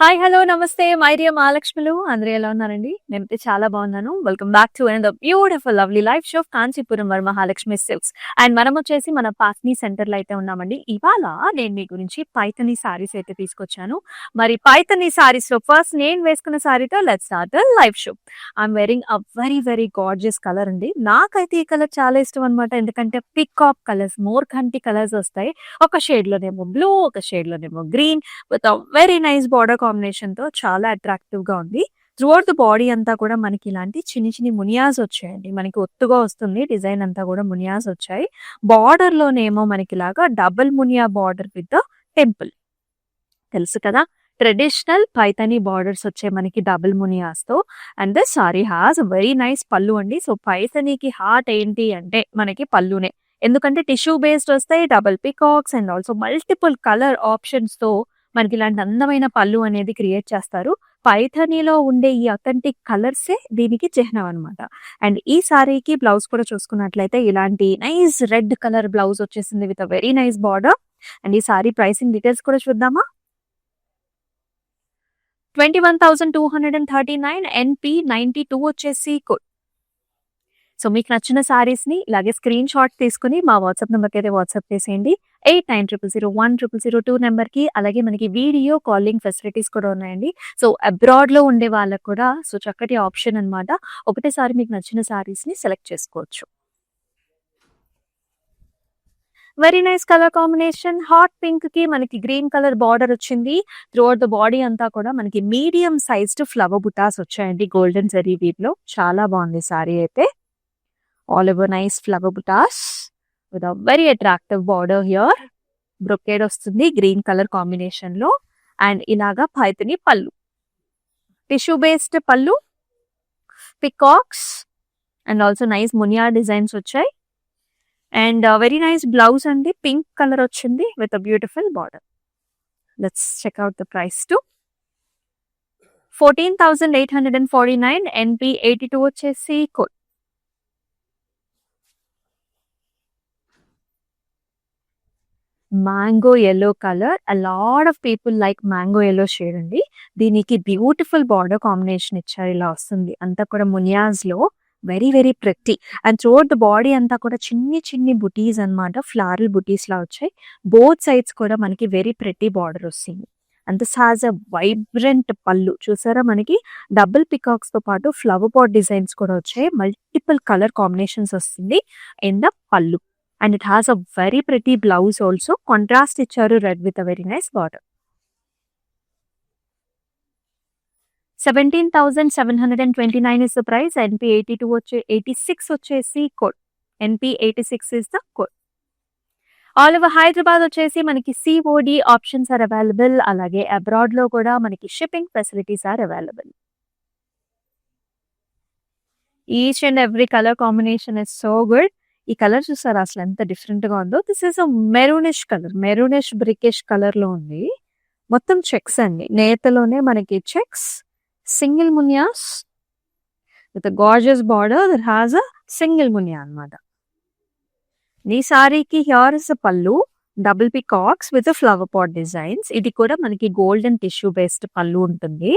Hi! Hello! నమస్తే. My dear మహాలక్ష్ములు. అందరూ ఎలా ఉన్నారండి? నేనైతే చాలా బాగున్నాను. Welcome back to another beautiful lovely life show Kanchipuram Varamahalakshmi silks. And మనమొచ్చేసి మన పాట్నీ సెంటర్‌లో అయితే ఉన్నామండి. ఇవాళ నేను మీ గురించి పైథానీ సారీస్ అయితే తీసుకొచ్చాను. మరి పైథానీ సారీస్‌లో ఫస్ట్ నేను వేసుకున్న సారీతో let's start the live show. I'm wearing a very very gorgeous colour అండి. నాకైతే ఈ కలర్ చాలా ఇష్టం అనమాట. ఎందుకంటే పీకాక్ కలర్స్, మోర్కంటి కలర్స్ వస్తాయి. ఒక షేడ్‌లోనేమో బ్లూ, ఒక షేడ్‌లోనేమో green with a very nice border కాంబినేషన్‌తో చాలా అట్రాక్టివ్‌గా ఉంది. త్రూఅవుట్ ది బాడీ అంతా కూడా మనకి ఇలాంటి చిన్ని చిన్ని మునియాస్ వచ్చాయండి. మనకి ఒత్తుగా వస్తుంది. డిజైన్ అంతా కూడా మునియాస్ వచ్చాయి. బార్డర్‌లోనేమో మనకిలాగా double Muniya border with the temple. తెలుసు కదా! ట్రెడిషనల్ పైథానీ బార్డర్స్ వచ్చాయి మనకి డబుల్ మునియాస్‌తో. And this sari has very nice పల్లు అండి. సో, పైథానీకి హార్ట్ ఏంటి అంటే మనకి పల్లునే. ఎందుకంటే టిష్యూ బేస్డ్ వస్తాయి. Double peacocks and also multiple colour ఆప్షన్స్‌తో మనకి ఇలాంటి అందమైన పల్లు అనేది క్రియేట్ చేస్తారు. పైథానీలో ఉండే ఈ అథెంటిక్ కలర్సే దీనికి చిహ్నం అనమాట. అండ్ ఈ సారీకి బ్లౌజ్ కూడా చూసుకున్నట్లయితే ఇలాంటి నైస్ రెడ్ కలర్ బ్లౌజ్ వచ్చేసింది with a very nice border. And ఈ సారీ ప్రైసింగ్ డీటెయిల్స్ కూడా చూద్దామా? 21,239 ఎన్‌పీ 92 వచ్చేసి కోడ్. సో, మీకు నచ్చిన సారీస్‌ని ఇలాగే స్క్రీన్ షాట్ తీసుకొని మా వాట్సాప్ నంబర్‌కైతే వాట్సాప్ చేసేయండి. 8900010002 నంబర్‌కి. అలాగే మనకి వీడియో కాలింగ్ ఫెసిలిటీస్ కూడా ఉన్నాయండి. సో, అబ్రాడ్‌లో ఉండే వాళ్ళకి కూడా చక్కటి ఆప్షన్ అనమాట. ఒకటేసారి మీకు నచ్చిన సారీస్‌ని సెలెక్ట్ చేసుకోవచ్చు. Very nice colour combination. Hot పింక్‌కి మనకి గ్రీన్ కలర్ బార్డర్ వచ్చింది. త్రూఅవుట్ ద బాడీ అంతా కూడా మనకి మీడియం సైజ్డ్ ఫ్లవర్ బుటాస్ వచ్చాయండి గోల్డెన్ జరీ వీవ్‌లో. చాలా బాగుంది సారీ అయితే. All over nice flower butas with a very attractive border here. Brocade వస్తుంది గ్రీన్ కలర్ కాంబినేషన్‌లో. అండ్ ఇలాగా Paithani pallu. Tissue based pallu, peacocks and also nice munia designs వచ్చాయి. అండ్ వెరీ నైస్ బ్లౌజ్ అండి. పింక్ కలర్ వచ్చింది with a beautiful border. Let's check out the price to 14,849 NP 82 వచ్చేసి code. Mango yellow colour. A lot of people like mango yellow shade అండి. దీనికి beautiful border combination ఇచ్చారు. ఇలా వస్తుంది. అంతా కూడా మునియాస్‌లో very very pretty. And throughout the body అంతా కూడా చిన్ని చిన్ని బుటీస్ అన్నమాట. ఫ్లారల్ బుటీస్‌లా వచ్చాయి. బోత్ సైడ్స్ కూడా మనకి వెరీ ప్రెట్టి బార్డర్ వస్తుంది. And this has a vibrant పల్లు. చూసారా మనకి డబుల్ పీకాక్స్‌తో పాటు ఫ్లవర్ పాట్ డిజైన్స్ కూడా వచ్చాయి. మల్టిపుల్ కలర్ కాంబినేషన్స్ వస్తుంది ఇన్ ద పల్లు. And it has a very pretty blouse also. Contrast ఇచ్చారు red with a very nice border. 17,729 is the price. NP 86 వచ్చేసి code. NP 86 is the code. All over Hyderabad వచ్చేసి మనకి COD options are available. అలాగే అబ్రాడ్‌లో కూడా మనకి shipping facilities are available. Each and every colour combination is so good. ఈ colour చూసారా అసలు ఎంత డిఫరెంట్‌గా ఉందో. This is a maroonish colour. Maroonish brickish కలర్‌లో ఉంది. మొత్తం చెక్స్ అండి. నేతలోనే మనకి చెక్స్, సింగిల్ మునియాస్ with gorgeous border that has a single మునియా అన్నమాట. ఈ సారీకి హియర్ ఇస్ అ పల్లు. Double peacocks with flower pot designs. ఇది కూడా మనకి గోల్డెన్ టిష్యూ బేస్డ్ పల్లు ఉంటుంది.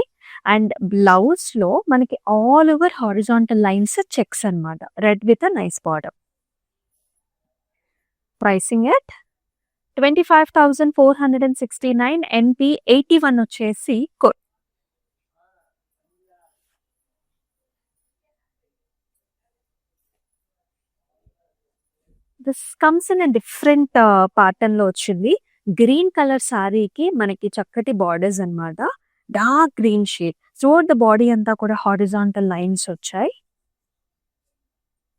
అండ్ బ్లౌజ్‌లో మనకి all over horizontal lines checks అన్నమాట. Red with a nice border. Pricing at 25,469 NP 81 వచ్చేసి code. This comes in a different ప్యాటర్న్‌లో వచ్చింది. గ్రీన్ కలర్ సారీకి మనకి చక్కటి బార్డర్స్ అన్నమాట. Dark green shade. Throughout the body అంతా కూడా హారిజాంటల్ లైన్స్ వచ్చాయి.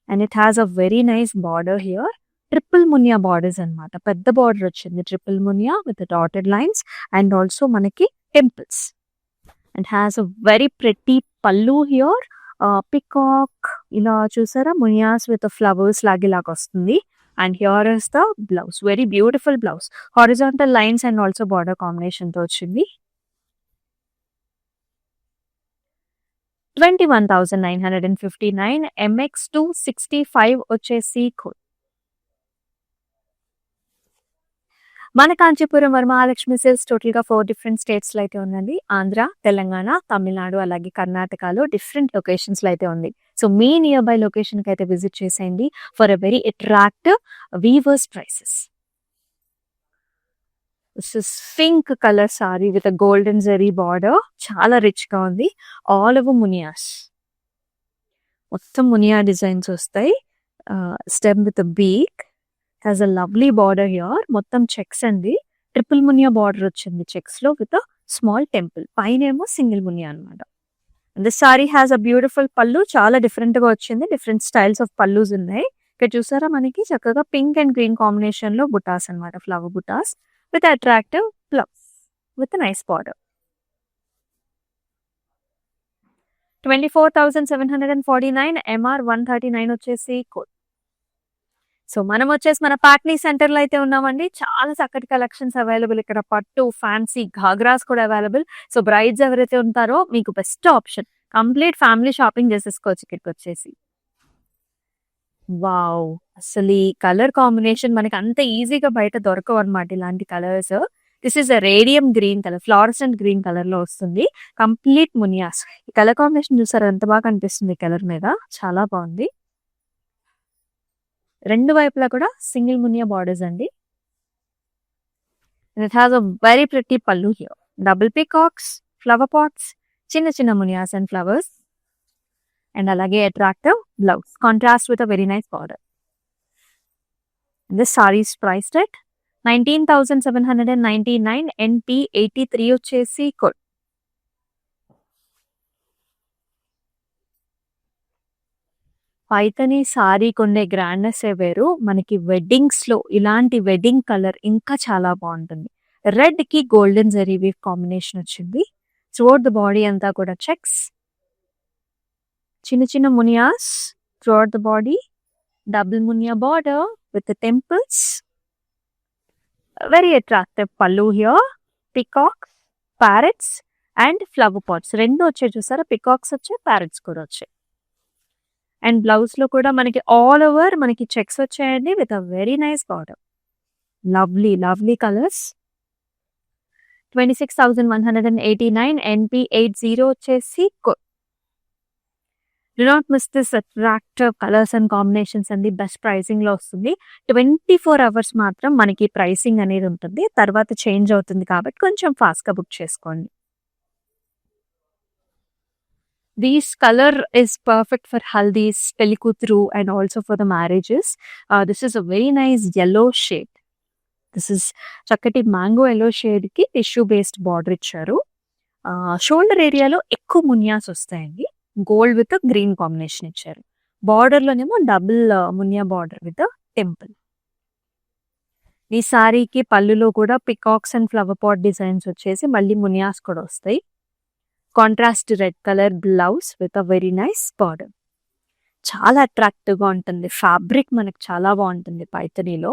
And it has a very nice border here. Triple muniya borders అన్నమాట. పెద్ద బార్డర్ వచ్చింది. Triple muniya with dotted lines and also మనకి temples. And has a very pretty pallu here. Peacock ఇలా చూసారా muniyas with flowers లాగా ఇలాగొస్తుంది. And here is the blouse. Very beautiful blouse. Horizontal lines and also border కాంబినేషన్‌తో వచ్చింది. 21,959 ఎంఎక్స్ 265 వచ్చేసి code. మన Kanchipuram Varamahalakshmi silks total గా 4 డిఫరెంట్ స్టేట్స్ లో అయితే ఉందండి. ఆంధ్ర, తెలంగాణ, తమిళనాడు అలాగే కర్ణాటకలో డిఫరెంట్ లొకేషన్స్ లో అయితే ఉంది. సో మీ నియర్ బై లొకేషన్ కి అయితే విజిట్ చేసేయండి for a very attractive weavers prices. This is pink colour sari with golden zari border, చాలా రిచ్ గా ఉంది. ఆల్ ఓవర్ మునియాస్, మొత్తం మునియా డిజైన్స్ వస్తాయి. Stem with beak, has a lovely border here. మొత్తం చెక్స్ అండి, ట్రిపుల్ మునియా బార్డర్ వచ్చింది చెక్స్ లో విత్ స్మాల్ టెంపుల్. పైన ఏమో సింగిల్ మునియా అనమాట. This sari has a beautiful పళ్ళు, చాలా డిఫరెంట్ గా వచ్చింది. డిఫరెంట్ స్టైల్స్ ఆఫ్ పల్లూస్ ఉన్నాయి. ఇక్కడ చూసారా మనకి చక్కగా పింక్ అండ్ గ్రీన్ కాంబినేషన్ లో బుటాస్ అనమాట, flower butas with attractive flowers with nice border. 24,749 MR 139 వచ్చేసి కోడ్. సో మనం వచ్చేసి మన పాట్నీ సెంటర్ లో అయితే ఉన్నామండి. చాలా చక్కటి కలెక్షన్స్ అవైలబుల్ ఇక్కడ. పట్టు, ఫ్యాన్సీ, ఘాగ్రాస్ కూడా అవైలబుల్. సో బ్రైడ్స్ ఎవరైతే ఉంటారో మీకు best option. Complete family shopping చేసేసుకోవచ్చు ఇక్కడికి వచ్చేసి. వావ్, అసలు ఈ కలర్ కాంబినేషన్ మనకి అంత ఈజీగా బయట దొరకవు అనమాట ఇలాంటి colours. This is a radium green colour, fluorescent green colour లో వస్తుంది. కంప్లీట్ మునియాస్. ఈ కలర్ కాంబినేషన్ చూసారు ఎంత బాగా అనిపిస్తుంది కలర్ మీద, చాలా బాగుంది. రెండు వైపులా కూడా సింగిల్ మునియా బార్డర్స్ అండి. It has a very pretty pallu here. Double peacocks, flower pots, చిన్న చిన్న మునియాస్ అండ్ ఫ్లవర్స్, అండ్ అలాగే attractive blouse contrast with a very nice border. This sari's priced at 19,799 NP 83 వచ్చేసి కోడ్. పైతని సారీ కొండే గ్రాండ్నెస్ వేరు. మనకి weddings లో ఇలాంటి వెడ్డింగ్ కలర్ ఇంకా చాలా బాగుంటుంది. రెడ్ కి గోల్డెన్ జరీ వీవ్ కాంబినేషన్ వచ్చింది. త్రూఅవుట్ ద బాడీ అంతా కూడా చెక్స్, చిన్న చిన్న muniyas throughout the body, double Muniya border with temples, very attractive pallu here. Peacocks, parrots and flower pots రెండు వచ్చాయి చూసారా. పికాక్స్ వచ్చాయి, ప్యారెట్స్ కూడా వచ్చాయి. అండ్ బ్లౌజ్ లో కూడా మనకి ఆల్ ఓవర్ మనకి చెక్స్ వచ్చాయండి with a very nice border. Lovely lovely colours. 26,189 NP 80 వచ్చేసి code. Do not miss this attractive colours and combinations అండి. బెస్ట్ ప్రైసింగ్ లో వస్తుంది. 24 hours మాత్రం మనకి ప్రైసింగ్ అనేది ఉంటుంది, తర్వాత చేంజ్ అవుతుంది కాబట్టి కొంచెం ఫాస్ట్ గా బుక్ చేసుకోండి. This color is perfect for haldi's, pelikutru and also for the marriages. This is a very nice yellow shade. This is చక్కటి మ్యాంగో yellow shade కి టిష్యూ బేస్డ్ బార్డర్ ఇచ్చారు. షోల్డర్ ఏరియాలో ఎక్కువ మునియాస్ వస్తాయండి. గోల్డ్ విత్ గ్రీన్ కాంబినేషన్ ఇచ్చారు. Border లోనేమో double Muniya border with temple. ఈ సారీకి పళ్ళులో కూడా peacocks and flower pot designs వచ్చేసి మళ్ళీ మునియాస్ కూడా వస్తాయి. Contrast red colour blouse with a very nice border. చాలా అట్రాక్టివ్ గా ఉంటుంది. ఫ్యాబ్రిక్ మనకు చాలా బాగుంటుంది పైథనీలో.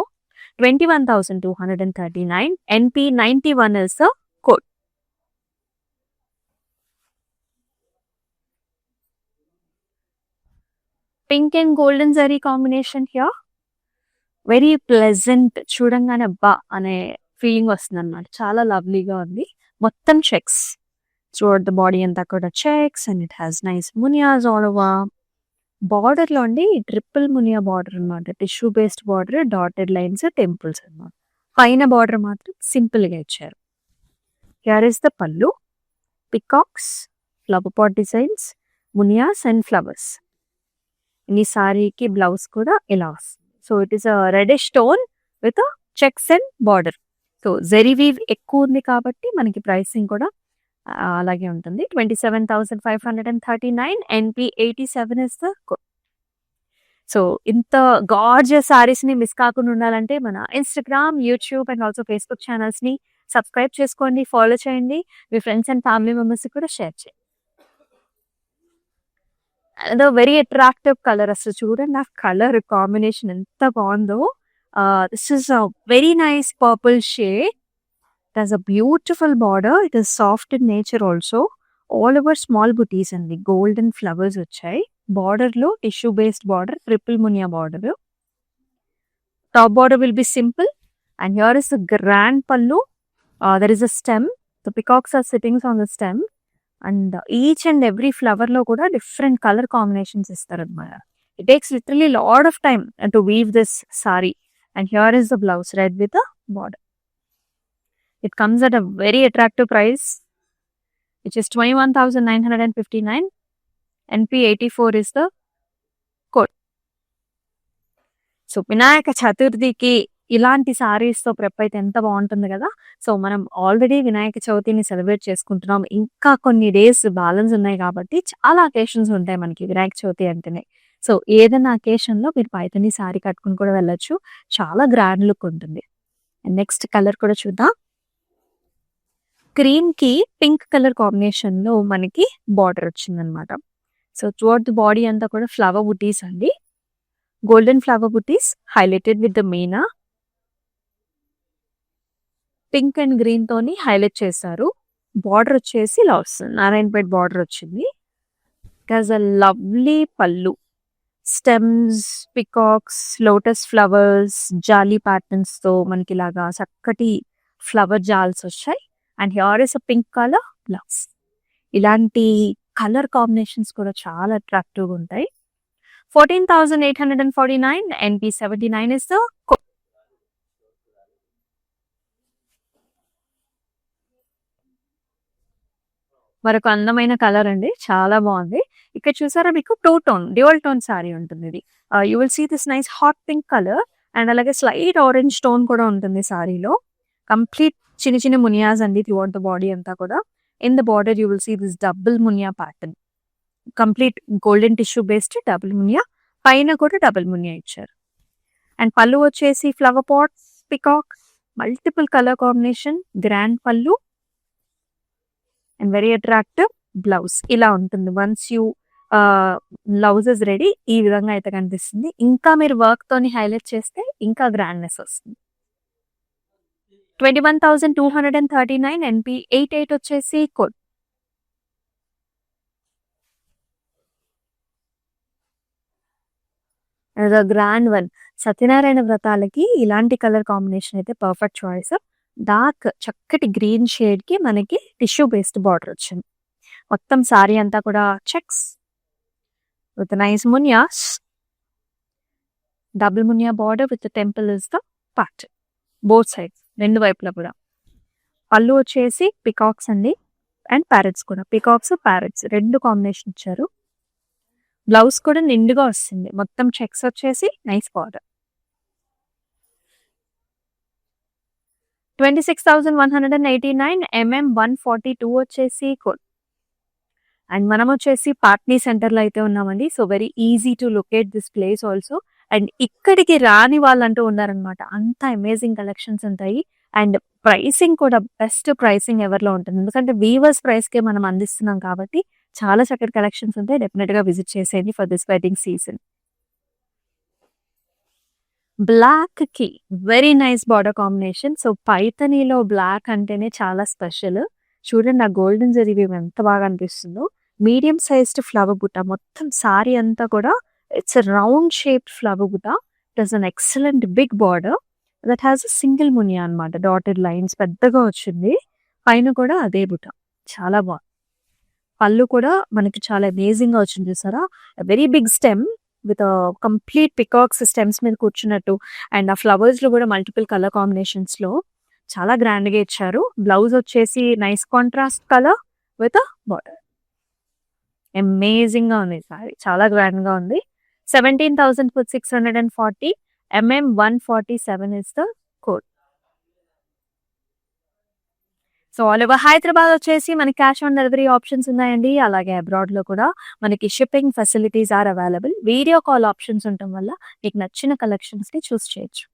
21,239 NP 91 is the code. Pink and golden zari combination here. Very pleasant, చూడంగానే అబ్బా అనే ఫీలింగ్ వస్తుంది అనమాట. చాలా లవ్లీగా ఉంది. మొత్తం చెక్స్ త్రూఅవుట్ ద బాడీ అంతా కూడా checks and it has nice munias all over. Border లో అండి ట్రిపుల్ మునియా బార్డర్ అనమాట. Tissue based border, dotted lines, temples అనమాట. పైన బార్డర్ మాత్రం సింపుల్ గా ఇచ్చారు. Here is the pallu, peacocks, flower pot designs, munias and flowers. ఈ సారీకి బ్లౌజ్ కూడా ఇలా వస్తుంది. So it is a reddish tone with checks and border. So zari weave ఎక్కువ ఉంది కాబట్టి మనకి ప్రైసింగ్ కూడా అలాగే ఉంటుంది. 27,539 NP 87 is the code. So ఇంత గార్జియస్ సారీస్ ని మిస్ కాకుండా ఉండాలంటే మన Instagram, YouTube and also Facebook channels ని సబ్స్క్రైబ్ చేసుకోండి, ఫాలో చేయండి. మీ ఫ్రెండ్స్ అండ్ ఫ్యామిలీ మెంబర్స్ కూడా షేర్ చేయండి. అదో వెరీ అట్రాక్టివ్ కలర్. అసలు చూడండి ఆ కలర్ కాంబినేషన్ ఎంత బాగుందో. This is a very nice purple shade. It has a beautiful border. It is soft in nature also. All over small booties and the golden flowers వచ్చాయి. Border లో tissue based border, triple Muniya border. Top border will be simple And here is the grand pallu. There is a stem. The peacocks are sitting on the stem. And each and every flower lo kuda different color combinations istaranamata. It takes literally a lot of time to weave this sari. And here is the blouse, red with the border. It comes at a very attractive price, which is 21,959. NP84 is the code. So Vinayaka చతుర్థికి ఇలాంటి సారీస్తో prep అయితే ఎంత బాగుంటుంది కదా. So మనం already Vinayaka చవితిని celebrate చేసుకుంటున్నాం. ఇంకా కొన్ని డేస్ బ్యాలెన్స్ ఉన్నాయి కాబట్టి చాలా అకేషన్స్ ఉంటాయి మనకి వినాయక చవితి అంటేనే. సో ఏదైనా అకేషన్లో మీరు పైతని సారీ కట్టుకుని కూడా వెళ్ళొచ్చు. చాలా గ్రాండ్ లుక్ ఉంటుంది. నెక్స్ట్ కలర్ కూడా చూద్దాం. క్రీమ్కి పింక్ కలర్ కాంబినేషన్లో మనకి బార్డర్ వచ్చిందనమాట. సో త్రూఅవుట్ ది బాడీ అంతా కూడా ఫ్లవర్ బుటీస్ అండి. Golden flower buttis highlighted with the Meena. Pink and green తోని హైలైట్ చేశారు. బార్డర్ వచ్చేసి ఇలా వస్తుంది, నారాయణపేట్ బార్డర్ వచ్చింది. ఇట్ హాజ్ అ లవ్లీ పళ్ళు. స్టెమ్స్, పికాక్స్, లోటస్ ఫ్లవర్స్, జాలీ ప్యాటర్న్స్ తో మనకి ఇలాగా చక్కటి ఫ్లవర్ జాల్స్ వచ్చాయి. And here is a pink colour blouse. ఇలాంటి కలర్ కాంబినేషన్స్ కూడా చాలా అట్రాక్టివ్గా ఉంటాయి. 14,849. NP79 is the code. మరొక అందమైన కలర్ అండి, చాలా బాగుంది. ఇక్కడ చూసారా మీకు డ్యూయల్ టోన్ సారీ ఉంటుంది. ఇది you will see this nice hot pink colour and అలాగే స్లైట్ ఆరెంజ్ టోన్ కూడా ఉంటుంది సారీలో. కంప్లీట్ చిన్న చిన్న మునియాస్ అండి త్రూఅవుట్ ద బాడీ అంతా కూడా. In the border you will see this double మునియా pattern. Complete golden tissue based double మునియా, పైన కూడా డబుల్ మునియా ఇచ్చారు. అండ్ పళ్ళు వచ్చేసి flower pots, peacocks, multiple colour combination, grand pallu and very attractive blouse. ఇలా ఉంటుంది. Once you blouse is ready ఈ విధంగా అయితే కనిపిస్తుంది. ఇంకా మీరు వర్క్ తోని హైలైట్ చేస్తే ఇంకా గ్రాండ్నెస్ వస్తుంది. 21,239. NP88 వచ్చేసి కోడ్. Grand one. సత్యనారాయణ వ్రతాలకి ఇలాంటి కలర్ కాంబినేషన్ అయితే పర్ఫెక్ట్ చాయిస్. డార్క్ చక్కటి గ్రీన్ షేడ్ కి మనకి టిష్యూ బేస్డ్ బార్డర్ వచ్చింది. మొత్తం సారీ అంతా కూడా checks with nice మునియాస్. Double Muniya border with temple is the part, both sides, రెండు వైపులా కూడా. పళ్ళు వచ్చేసి పికాక్స్ అండి అండ్ ప్యారెట్స్ కూడా. పికాక్స్, ప్యారెట్స్ రెండు కాంబినేషన్ ఇచ్చారు. బ్లౌజ్ కూడా నిండుగా వస్తుంది. మొత్తం చెక్స్ వచ్చేసి నైస్ బార్డర్. 26,189. MM142 వచ్చేసి కోడ్. అండ్ మనం వచ్చేసి పాట్నీ సెంటర్లో అయితే ఉన్నామండి. So very easy to locate this place also. And ఇక్కడికి రాని వాళ్ళు అంటూ ఉన్నారనమాట. అంత అమేజింగ్ కలెక్షన్స్ ఉంటాయి. అండ్ ప్రైసింగ్ కూడా బెస్ట్ ప్రైసింగ్ ఎవరిలో ఉంటుంది. ఎందుకంటే వీవర్స్ ప్రైస్కే మనం అందిస్తున్నాం కాబట్టి చాలా చక్కటి కలెక్షన్స్ ఉంటాయి. డెఫినెట్గా విజిట్ చేసేయండి for this wedding season. Black కి very nice border combination. So పైతనీలో బ్లాక్ అంటేనే చాలా స్పెషల్. చూడండి ఆ గోల్డెన్ జరీ వీవ్ ఎంత బాగా అనిపిస్తుందో. మీడియం సైజ్డ్ ఫ్లవర్ బుట్ట, మొత్తం సారీ అంతా కూడా ఇట్స్ రౌండ్ షేప్డ్ ఫ్లవర్ బుట్ట. It is an excellent big border that has a single muniya అనమాట. డాటెడ్ లైన్స్ పెద్దగా వచ్చింది. పైన కూడా అదే బుట్ట, చాలా బాగుంది. పళ్ళు కూడా మనకి చాలా అమేజింగ్ గా వచ్చింది చూసారా. Very big stem with complete peacocks stems మీద కూర్చున్నట్టు. అండ్ ఆ ఫ్లవర్స్ లో కూడా మల్టిపుల్ కలర్ కాంబినేషన్స్ లో చాలా గ్రాండ్ గా ఇచ్చారు. బ్లౌజ్ వచ్చేసి nice contrast colour with border. Amazing గా ఉంది సారీ, చాలా గ్రాండ్ గా ఉంది. 17,640. MM147 is the code. So all over Hyderabad వచ్చేసి మనకి క్యాష్ ఆన్ డెలివరీ ఆప్షన్స్ ఉన్నాయండి. అలాగే అబ్రాడ్ లో కూడా మనకి shipping facilities are available. Video call options ఉండటం వల్ల మీకు నచ్చిన కలెక్షన్స్ ని చూస్ చేయొచ్చు.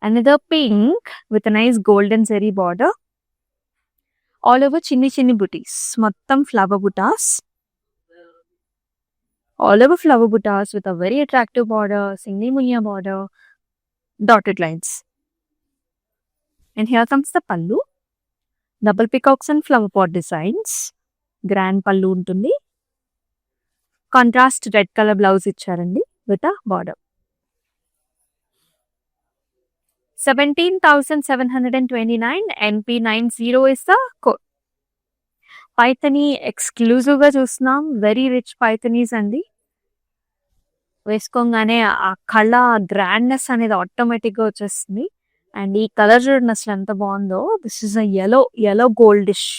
Another pink with a nice golden zari border. All over chinni chinni booties. Mottam flower buttas. All over flower buttas with a very attractive border, single munya border, dotted lines. And here comes the pallu. Double peacocks and flower pot designs. Grand pallu untundi. Contrast red color blouse iccharandi with a border. 17,729 NP90 is the code. Paithani exclusive గా చూస్తున్నాం. Very rich paithanis అండి. వేసుకోగానే ఆ కళ grandness అనేది automatic గా వచ్చేస్తుంది. And ఈ colour చూడండి అసలు ఎంత బాగుందో. This is a yellow goldish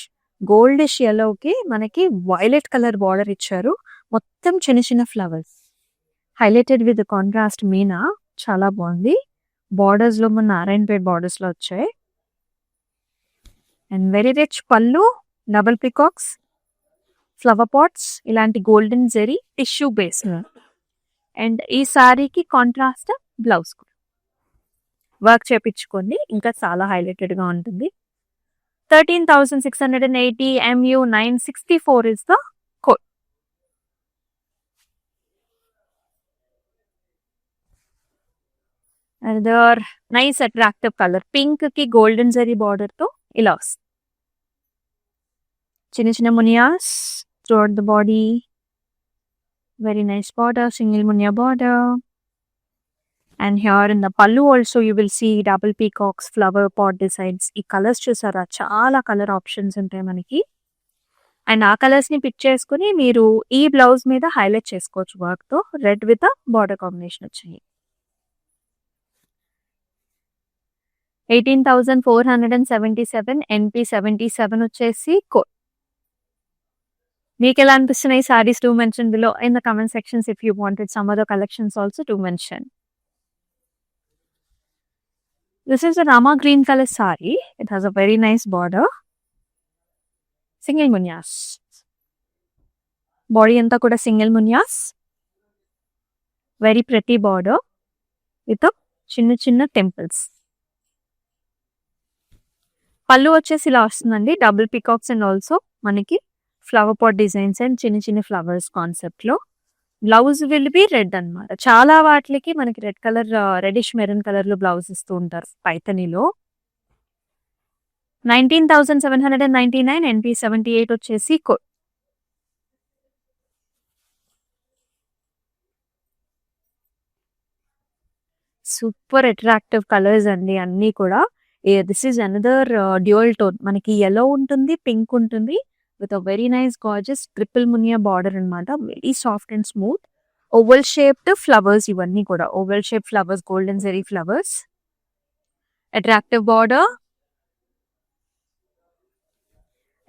కి మనకి వైలెట్ కలర్ బార్డర్ ఇచ్చారు. మొత్తం చిన్న చిన్న ఫ్లవర్స్ హైలైటెడ్ విత్ కాంట్రాస్ట్ మీనా. చాలా బాగుంది. బార్డర్స్ లో మన నారాయణపేట బార్డర్స్ లో వచ్చాయి. And very rich pallu, double peacocks, flower pots, ఇలాంటి golden zari tissue base. And ఈ సారీకి కాంట్రాస్ట్ బ్లౌజ్ వర్క్ చేపించుకోండి, ఇంకా చాలా హైలైటెడ్ గా ఉంటుంది. 13,680 MU964 is the code. Another nice attractive color, pink ki golden zari border తో ఇలా వస్తుంది. చిన్న చిన్న మునియాస్ throughout the body. Very nice border, single munia border. And here in the pallu also you will see double peacocks, flower pot designs. ఈ colours చూసారా, చాలా colour options ఉంటాయి మనకి. అండ్ ఆ కలర్స్ ని పిక్ చేసుకుని మీరు ఈ బ్లౌజ్ మీద హైలైట్ చేసుకోవచ్చు వర్క్ తో. రెడ్ విత్ బార్డర్ కాంబినేషన్ వచ్చింది. 18,477 NP77 వచ్చేసి కోడ్. మీకు ఎలా అనిపిస్తున్నాయి saris? To mention below in the comment sections. If you wanted some other collections also to mention. This is a Rama green color saree. It has a very nice border. Single munyas. Body anta kuda single munyas. Very pretty border with a chinna chinna temples. Pallu వచ్చేసి ఇలా వస్తుందండి. Double peacocks and also మనకి flower pot designs and చిన్న చిన్న flowers concept లో. Blouse will be red అన్నమాట. చాలా వాటికి మనకి red colour, reddish maroon colour లో బ్లౌజ్ ఇస్తూ ఉంటారు పైథనీలో. 19,799 NP78 వచ్చేసి కోడ్. సూపర్ అట్రాక్టివ్ కలర్స్ అండి అన్ని కూడా. This is another dual tone. మనకి yellow ఉంటుంది, పింక్ ఉంటుంది, with a very nice gorgeous triple Muniya border అన్నమాట. Very soft and smooth. Oval shaped flowers, ఇవన్నీ కూడా oval shape flowers, golden zari flowers. Attractive border,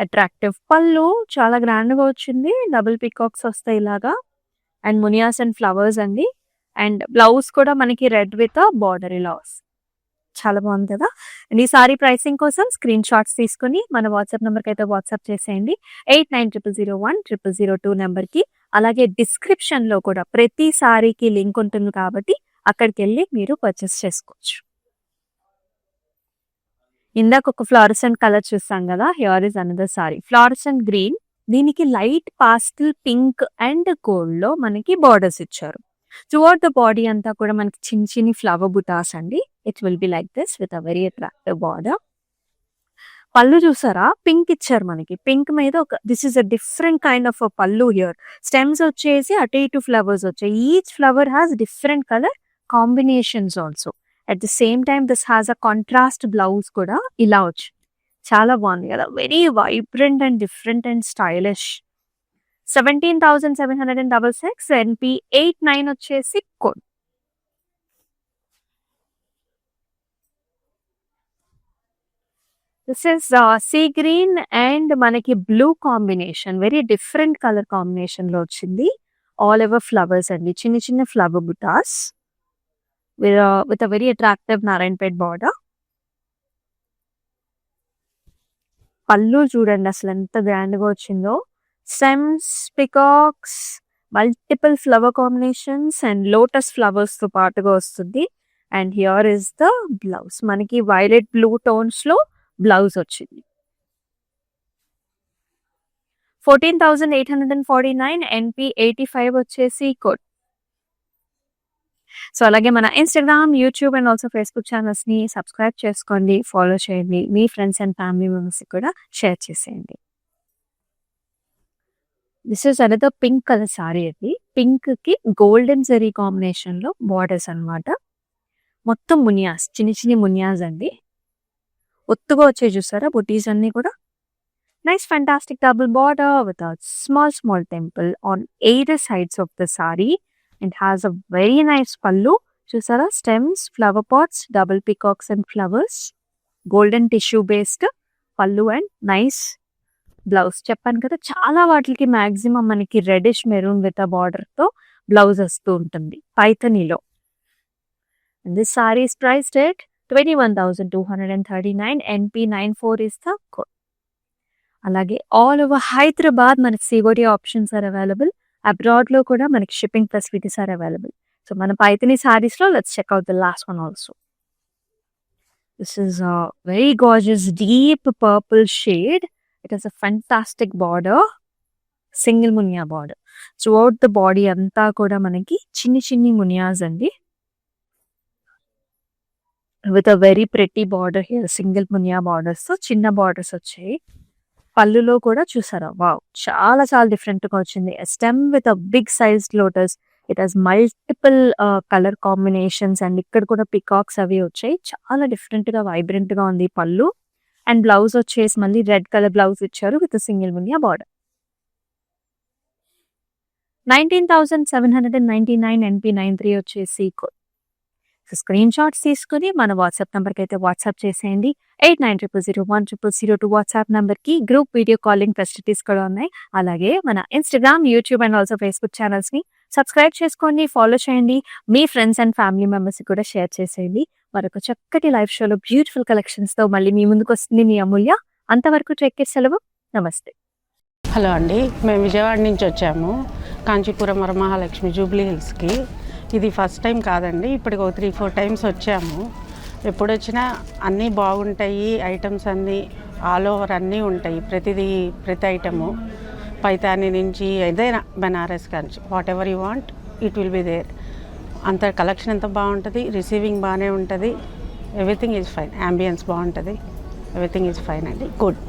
attractive pallu, చాలా గ్రాండ్ గా వచ్చింది. డబుల్ పికాక్స్ వస్తాయి ఇలాగా. అండ్ మునియాస్ అండ్ ఫ్లవర్స్ అండి. అండ్ బ్లౌజ్ కూడా మనకి రెడ్ విత్ బార్డర్ ఇలా వస్తుంది. చాలా బాగుంది కదా. అండ్ ఈ సారీ ప్రైసింగ్ కోసం స్క్రీన్ షాట్స్ తీసుకుని మన వాట్సాప్ నెంబర్కి అయితే వాట్సాప్ చేసేయండి. 8900010002 నెంబర్కి. అలాగే డిస్క్రిప్షన్ లో కూడా ప్రతి సారీకి లింక్ ఉంటుంది కాబట్టి అక్కడికి వెళ్ళి మీరు పర్చేస్ చేసుకోవచ్చు. ఇందాక ఒక ఫ్లోరసెంట్ కలర్ చూస్తాం కదా. Here is another sari, fluorescent green. దీనికి light pastel pink and gold లో మనకి బార్డర్స్ ఇచ్చారు. త్రూఅవుట్ ద బాడీ అంతా కూడా మనకి చిన్న చిన్ని ఫ్లవర్ బుటాస్ అండి. It will be like this with a very attractive border. పళ్ళు చూసారా, పింక్ ఇచ్చారు మనకి. పింక్ మీద ఒక this is a different kind of పళ్ళు హియర్. స్టెమ్స్ వచ్చేసి అటు ఇటు ఫ్లవర్స్ వచ్చాయి. Each flower has different colour combinations also. At the same time this has a contrast blouse కూడా ఇలా వచ్చి చాలా బాగుంది కదా. Very vibrant and different and stylish. 17,766 NP89 వచ్చేసి code. This is see green and మనకి blue combination. Very different colour combination లో వచ్చింది. ఆల్ ఓవర్ ఫ్లవర్స్ అండి, చిన్న చిన్న flower butas with a very attractive Narayanpet border. Pallu చూడండి అసలు ఎంత గ్రాండ్ గా వచ్చిందో. Stems, peacocks, multiple flower combinations and lotus flowers తో పాటుగా వస్తుంది. And here is the blouse. మనకి వైలెట్ బ్లూ టోన్స్ లో బ్లౌజ్ వచ్చింది. 14,849 NP85 వచ్చేసి కోడ్. సో అలాగే మన Instagram, YouTube and also Facebook channels ని సబ్స్క్రైబ్ చేసుకోండి, ఫాలో చేయండి. మీ ఫ్రెండ్స్ అండ్ ఫ్యామిలీ మెంబర్స్ కూడా షేర్ చేసేయండి. This is another pink colour sorry. అది పింక్ కి గోల్డెన్ జరీ కాంబినేషన్ లో బార్డర్స్ అన్నమాట. మొత్తం మునియాస్, చిన్ని మునియాస్ అండి. ఒత్తుగా వచ్చాయి చూసారా బుటీస్ అన్నీ కూడా. Nice fantastic double border with a small temple on either sides of the saree and has a very nice pallu. చూసారా stems, flower pots, double peacocks and flowers, golden tissue based pallu and nice blouse. చెప్పాను కదా చాలా వాటికి maximum మనకి reddish maroon with a border తో blouse వస్తూ ఉంటుంది పైథనీలో. This sari is priced at 21,239. NP94 is the code. అలాగే ఆల్ ఓవర్ హైదరాబాద్ మనకి COD options are available. Abroad లో కూడా మనకి shipping facilities are available. So మన పైథనీ సారీస్ లో let's check out the last one also. This is a very gorgeous deep purple shade. It has a fantastic border, single Muniya border throughout the body అంతా కూడా మనకి చిన్ని మునియాస్ అండి. With a very pretty border here, single muniya borders తో చిన్న borders వచ్చాయి. పళ్ళులో కూడా చూసారా, వావ్ చాలా డిఫరెంట్ గా వచ్చింది. Stem with a big sized lotus. It has multiple colour combinations and ఇక్కడ కూడా పికాక్స్ అవి వచ్చాయి. చాలా డిఫరెంట్ గా వైబ్రెంట్ గా ఉంది పళ్ళు. అండ్ బ్లౌజ్ వచ్చేసి మళ్ళీ రెడ్ కలర్ బ్లౌజ్ ఇచ్చారు with single Muniya border. 19,799. NP93 వచ్చేసి స్క్రీన్ షాట్స్ తీసుకుని మన వాట్సాప్ నెంబర్కి అయితే వాట్సాప్ చేసేయండి. 8900010002 వాట్సాప్ నెంబర్కి గ్రూప్ వీడియో కాలింగ్ ఫెసిలిటీస్ కూడా ఉన్నాయి. అలాగే మన Instagram, YouTube and also Facebook ఛానల్స్ని సబ్స్క్రైబ్ చేసుకోండి, ఫాలో చేయండి. మీ ఫ్రెండ్స్ అండ్ ఫ్యామిలీ మెంబర్స్ కూడా షేర్ చేసేయండి. మరొక చక్కటి లైవ్ షోలో బ్యూటిఫుల్ కలెక్షన్స్తో మళ్ళీ మీ ముందుకు వస్తుంది మీ అమూల్య. అంతవరకు టేక్ కేర్, సెలవు, నమస్తే. హలో అండి, మేము విజయవాడ నుంచి వచ్చాము కాంచీపురం వరమహాలక్ష్మి జూబ్లీ హిల్స్కి. ఇది ఫస్ట్ టైం కాదండి, ఇప్పటికి ఒక 3-4 టైమ్స్ వచ్చాము. ఎప్పుడు వచ్చినా అన్నీ బాగుంటాయి, ఐటమ్స్ అన్నీ ఆల్ ఓవర్ అన్నీ ఉంటాయి. ప్రతి ఐటము పైతాని నుంచి ఏదైనా Banaras Kanchi whatever you want it will be there. అంత కలెక్షన్ ఎంత బాగుంటుంది, రిసీవింగ్ బాగానే ఉంటుంది. ఎవ్రీథింగ్ ఈజ్ ఫైన్, యాంబియన్స్ బాగుంటుంది, ఎవ్రీథింగ్ ఈజ్ ఫైన్ అండి, గుడ్.